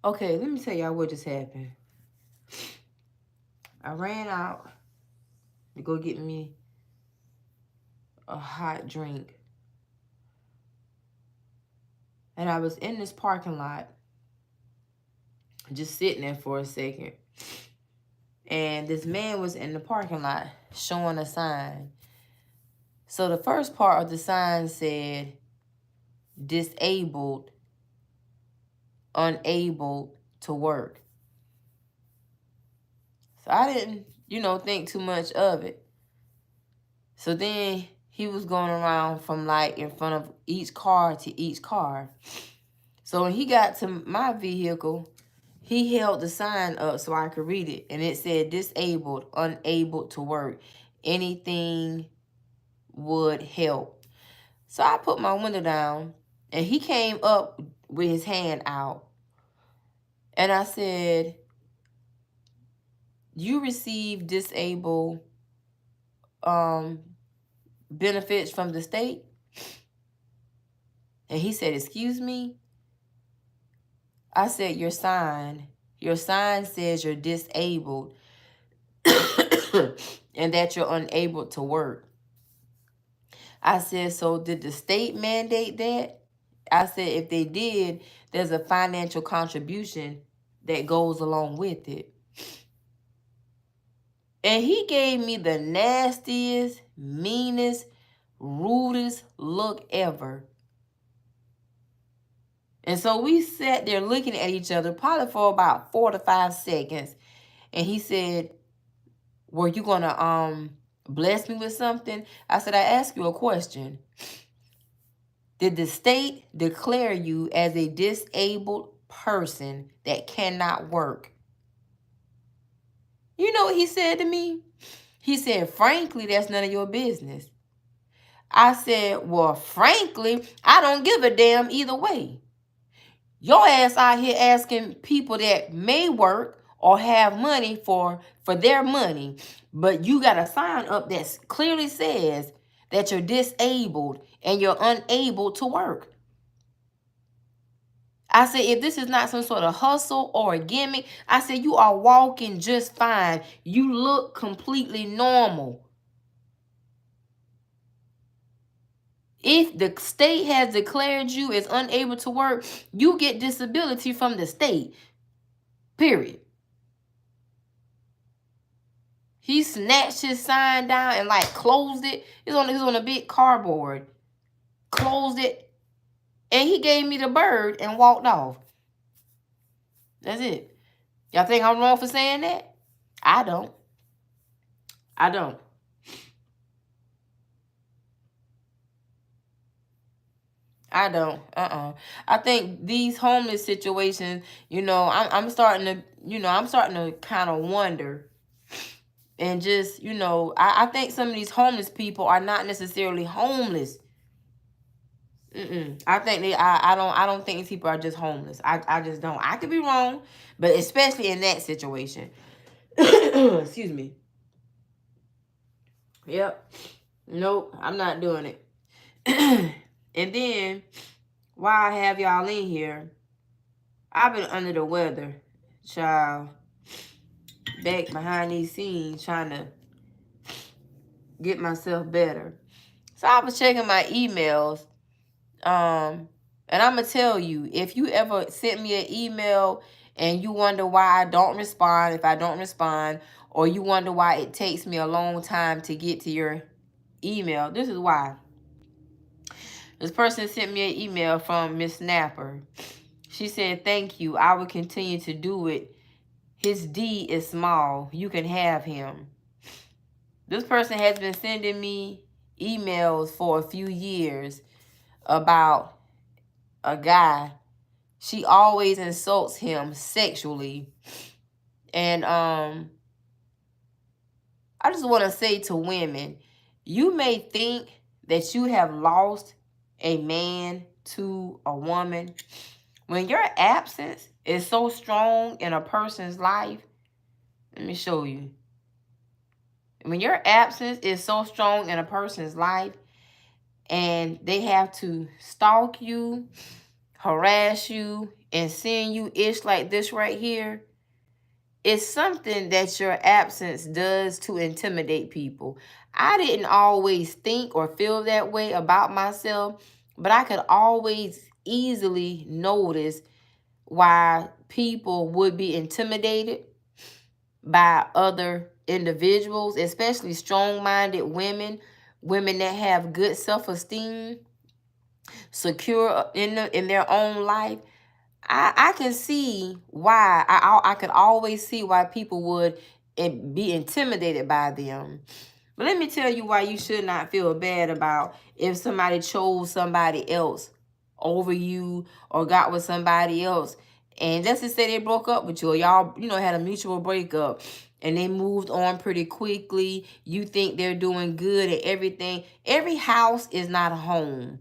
Okay, let me tell y'all what just happened. I ran out to go get me a hot drink. And I was in this parking lot, just sitting there for a second. And this man was in the parking lot showing a sign. So the first part of the sign said, disabled, unable to work. So I didn't, think too much of it. So then he was going around from like in front of each car to each car. So when he got to my vehicle, he held the sign up so I could read it. And it said, disabled, unable to work. Anything would help. So I put my window down and he came up with his hand out. And I said, you receive disabled benefits from the state? And he said, excuse me? I said, your sign says you're disabled and that you're unable to work. I said, so did the state mandate that? I said, if they did, there's a financial contribution that goes along with it. And he gave me the nastiest, meanest, rudest look ever. And so we sat there looking at each other probably for about 4 to 5 seconds. And he said, were you going to bless me with something? I said, I ask you a question. Did the state declare you as a disabled person that cannot work? You know what he said to me? He said, frankly, that's none of your business. I said, well, frankly, I don't give a damn either way. Your ass out here asking people that may work or have money for their money, but you got a sign up that clearly says that you're disabled and you're unable to work. I said, if this is not some sort of hustle or a gimmick, I said, you are walking just fine. You look completely normal. If the state has declared you as unable to work, you get disability from the state. Period. He snatched his sign down and like closed it. It was on a big cardboard. Closed it. And he gave me the bird and walked off. That's it. Y'all think I'm wrong for saying that? I don't. I don't. I don't. I think these homeless situations, I'm starting to kind of wonder. And just, I think some of these homeless people are not necessarily homeless. I think I don't think these people are just homeless. I just don't. I could be wrong, but especially in that situation. Excuse me. Yep. Nope, I'm not doing it. And then, while I have y'all in here, I've been under the weather, child. Back behind these scenes, trying to get myself better. So I was checking my emails. And I'm going to tell you, if you ever sent me an email and you wonder why I don't respond, if I don't respond, or you wonder why it takes me a long time to get to your email, this is why. This person sent me an email from Miss Snapper. She said, thank you. I will continue to do it. His D is small. You can have him. This person has been sending me emails for a few years about a guy. She always insults him sexually. And I just want to say to women, you may think that you have lost a man to a woman. When your absence is so strong in a person's life, let me show you. When your absence is so strong in a person's life and they have to stalk you, harass you, and seeing you ish like this right here, it's something that your absence does to intimidate people. I didn't always think or feel that way about myself, but I could always easily notice why people would be intimidated by other individuals, especially strong-minded women, women that have good self-esteem, secure in their own life. I can see why. I could always see why people would be intimidated by them. But let me tell you why you should not feel bad about if somebody chose somebody else over you or got with somebody else. And let's just say they broke up with you, or y'all, had a mutual breakup and they moved on pretty quickly. You think they're doing good at everything. Every house is not a home.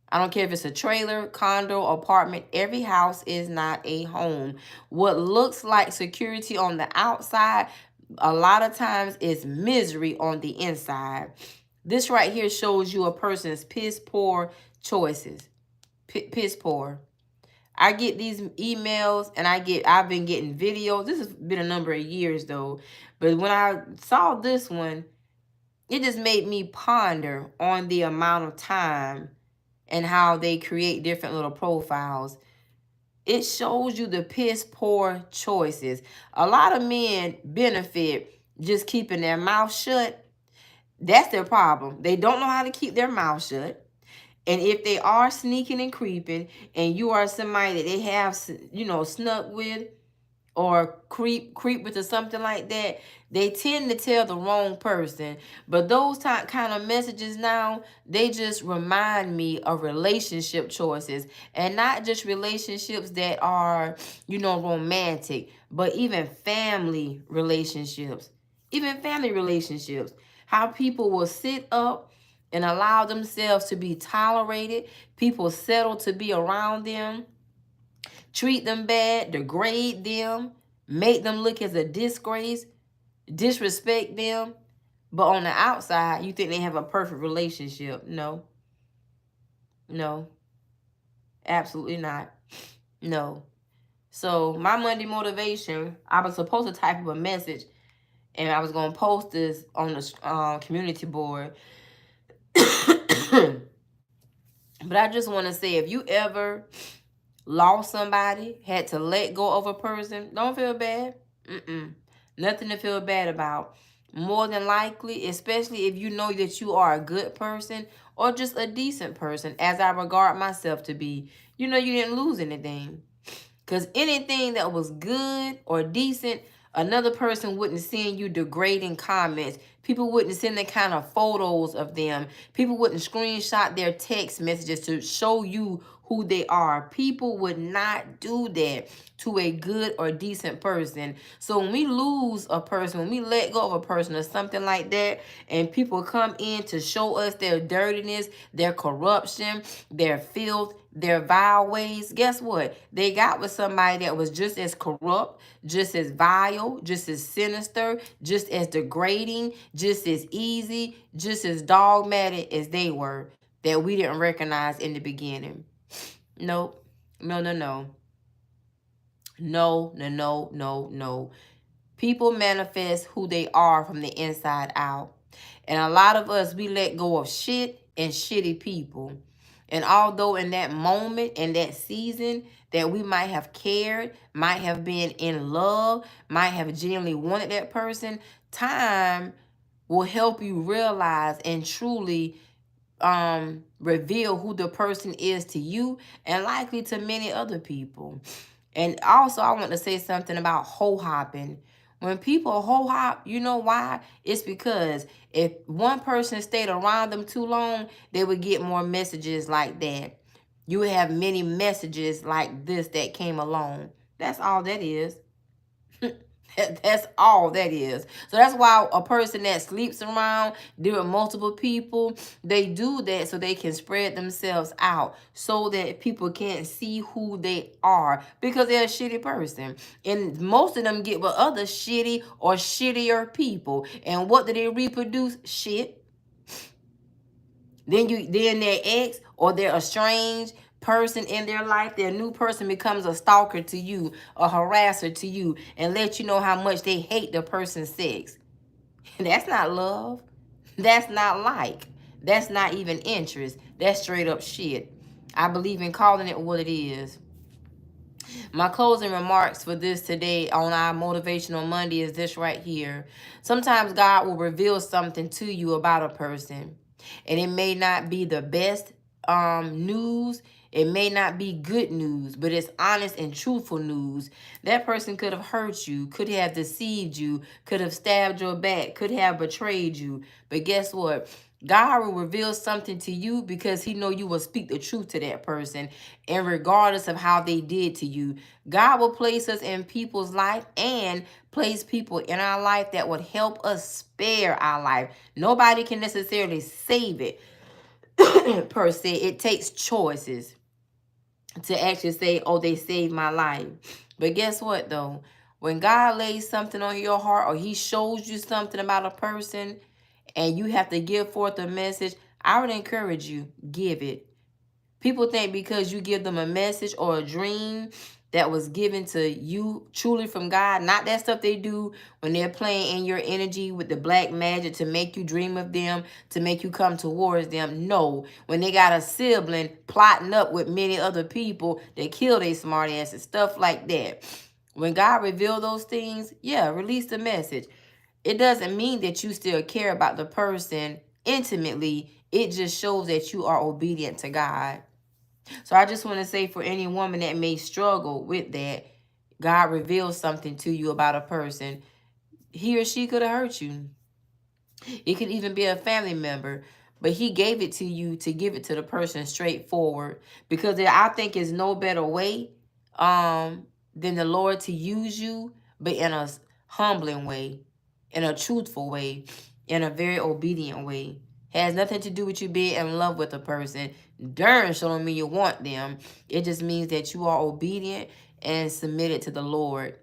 I don't care if it's a trailer, condo, apartment. Every house is not a home. What looks like security on the outside, a lot of times is misery on the inside. This right here shows you a person's piss poor choices. Piss poor. I get these emails and I've been getting videos. This has been a number of years though. But when I saw this one, it just made me ponder on the amount of time and how they create different little profiles. It shows you the piss poor choices. A lot of men benefit just keeping their mouth shut. That's their problem. They don't know how to keep their mouth shut. And if they are sneaking and creeping, and you are somebody that they have, snuck with, or creep with or something like that, they tend to tell the wrong person. But those kind of messages now, they just remind me of relationship choices, and not just relationships that are, romantic, but even family relationships. Even family relationships. How people will sit up and allow themselves to be tolerated. People settle to be around them, treat them bad, degrade them, make them look as a disgrace, disrespect them. But on the outside, you think they have a perfect relationship. No. No. Absolutely not. No. So my Monday motivation, I was supposed to type up a message, and I was going to post this on the community board. But I just want to say, if you ever lost somebody, had to let go of a person, don't feel bad. Nothing to feel bad about. More than likely, especially if you know that you are a good person or just a decent person, as I regard myself to be, you didn't lose anything. Because anything that was good or decent, another person wouldn't send you degrading comments. People wouldn't send the kind of photos of them. People wouldn't screenshot their text messages to show you who they are. People would not do that to a good or decent person. So when we lose a person, when we let go of a person or something like that, and people come in to show us their dirtiness, their corruption, their filth, their vile ways, guess what? They got with somebody that was just as corrupt, just as vile, just as sinister, just as degrading, just as easy, just as dogmatic as they were, that we didn't recognize in the beginning. Nope. No, no, no. No, no, no, no, no. People manifest who they are from the inside out. And a lot of us, we let go of shit and shitty people. And although in that moment, in that season, that we might have cared, might have been in love, might have genuinely wanted that person, time will help you realize and truly reveal who the person is to you, and likely to many other people. And also, I want to say something about hoe hopping. When people hoe hop, you know why? It's because if one person stayed around them too long, they would get more messages like that. You would have many messages like this that came along. That's all that is. That's all that is. So that's why a person that sleeps around, there are multiple people, they do that so they can spread themselves out, so that people can't see who they are, because they're a shitty person. And most of them get with other shitty or shittier people. And what do they reproduce? Shit. Then their ex or their estranged person in their life, their new person becomes a stalker to you, a harasser to you, and let you know how much they hate the person's sex. That's not love. That's not like. That's not even interest. That's straight up shit. I believe in calling it what it is. My closing remarks for this today on our Motivational Monday is this right here. Sometimes God will reveal something to you about a person, and it may not be the best news. It may not be good news, but it's honest and truthful news. That person could have hurt you, could have deceived you, could have stabbed your back, could have betrayed you. But guess what? God will reveal something to you because he know you will speak the truth to that person. And regardless of how they did to you, God will place us in people's life and place people in our life that would help us spare our life. Nobody can necessarily save it per se. It takes choices to actually say, oh, they saved my life. But guess what, though? When God lays something on your heart or he shows you something about a person and you have to give forth a message, I would encourage you, give it. People think because you give them a message or a dream that was given to you truly from God, not that stuff they do when they're playing in your energy with the black magic to make you dream of them, to make you come towards them. No, when they got a sibling plotting up with many other people that kill their smart asses, stuff like that. When God revealed those things, yeah, release the message. It doesn't mean that you still care about the person intimately. It just shows that you are obedient to God. So I just want to say for any woman that may struggle with that, God reveals something to you about a person. He or she could have hurt you. It could even be a family member. But he gave it to you to give it to the person straightforward. Because I think there's no better way than the Lord to use you, but in a humbling way, in a truthful way, in a very obedient way. Has nothing to do with you being in love with a person. Darn sure don't mean you want them. It just means that you are obedient and submitted to the Lord.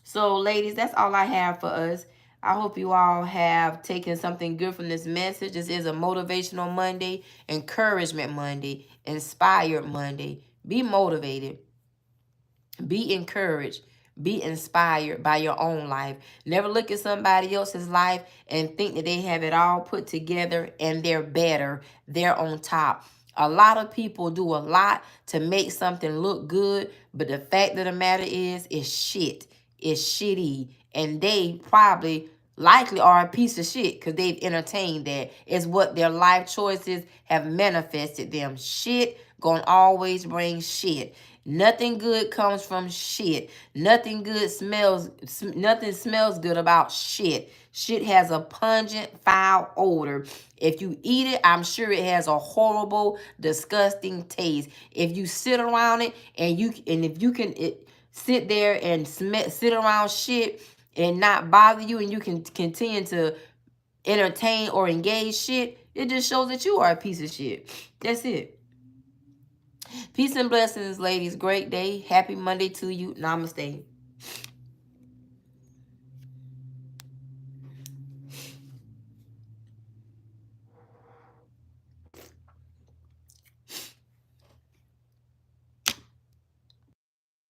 So, ladies, that's all I have for us. I hope you all have taken something good from this message. This is a Motivational Monday, Encouragement Monday, Inspired Monday. Be motivated. Be encouraged. Be inspired by your own life. Never look at somebody else's life and think that they have it all put together and they're better. They're on top. A lot of people do a lot to make something look good, but the fact of the matter is, it's shit. It's shitty. And they probably likely are a piece of shit because they've entertained that. It's what their life choices have manifested them. Shit gonna always bring shit. Nothing good comes from shit. Nothing smells good about shit. Shit has a pungent, foul odor. If you eat it, I'm sure it has a horrible, disgusting taste. If you sit around it and if you can sit there and sit around shit and not bother you, and you can continue to entertain or engage shit, it just shows that you are a piece of shit. That's it. Peace and blessings, ladies. Great day. Happy Monday to you. Namaste.